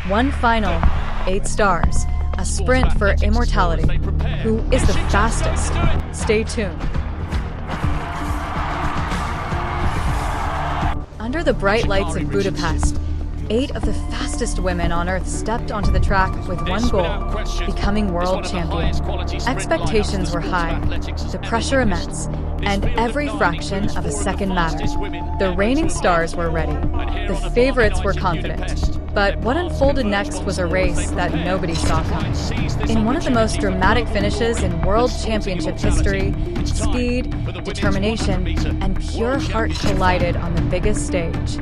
One final, 8 stars, a sprint for immortality. Who is the fastest? Stay tuned. Under the bright lights of Budapest, 8 of the fastest women on Earth stepped onto the track with one goal: becoming world champion. Expectations were high, the pressure immense, and every fraction of a second mattered. The reigning stars were ready. The favorites were confident. But what unfolded next was a race that nobody saw coming. In one of the most dramatic finishes in World Championship history, speed, determination, and pure heart collided on the biggest stage.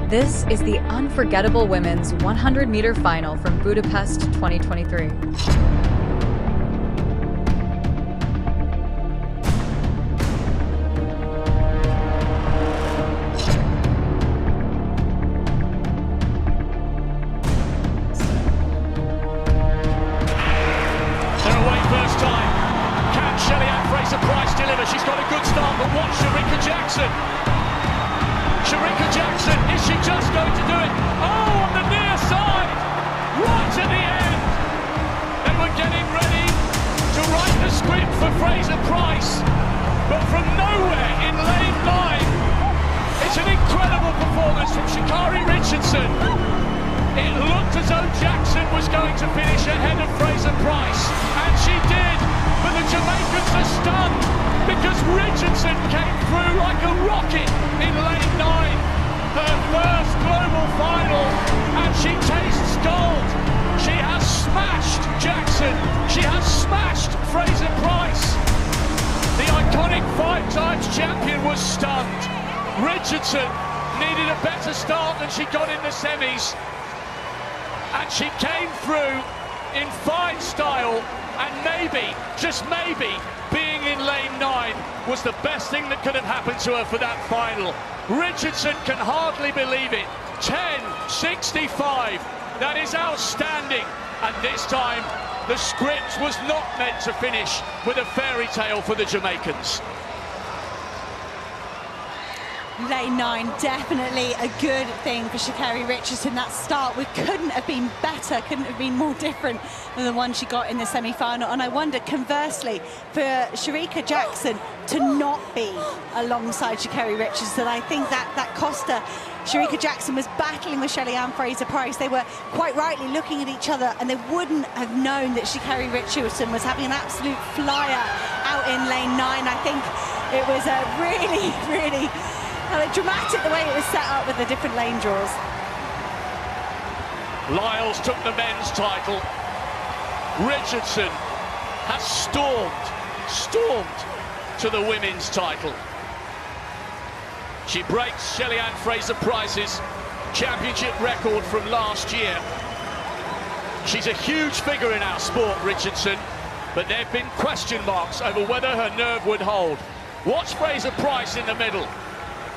This is the Unforgettable Women's 100-meter final from Budapest 2023. She's got a good start, but watch Shacarri Jackson. Shacarri Jackson, is she just going to do it? Oh, on the near side, right at the end. They were getting ready to write the script for Fraser Price, but from nowhere in lane 9, it's an incredible performance from Shacarri Richardson. It looked as though Jackson was going to finish ahead of Fraser Price, and she did, but the Jamaicans are stunned, because Richardson came through like a rocket in lane 9, her first global final, and she tastes gold. She has smashed Jackson, she has smashed Fraser Price. The iconic 5 times champion was stunned. Richardson needed a better start than she got in the semis, and she came through in fine style, and maybe, just maybe, being in lane 9 was the best thing that could have happened to her for that final. Richardson can hardly believe it. 10:65. That is outstanding. And this time, the script was not meant to finish with a fairy tale for the Jamaicans. Lane 9, definitely a good thing for Shacarri Richardson. That start couldn't have been better, couldn't have been more different than the one she got in the semi-final. And I wonder, conversely, for Shacarri Jackson to not be alongside Shacarri Richardson, I think that cost her. Shacarri Jackson was battling with Shelly-Ann Fraser-Price. They were quite rightly looking at each other, and they wouldn't have known that Shacarri Richardson was having an absolute flyer out in lane 9. I think it was a really dramatic the way it was set up with the different lane draws. Lyles took the men's title. Richardson has stormed to the women's title. She breaks Shelly-Ann Fraser-Price's championship record from last year. She's a huge figure in our sport, Richardson, but there have been question marks over whether her nerve would hold. Watch Fraser-Price in the middle.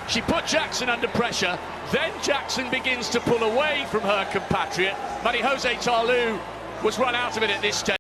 She put Jackson under pressure, then Jackson begins to pull away from her compatriot. Marie-José Tarlou was run out of it at this stage.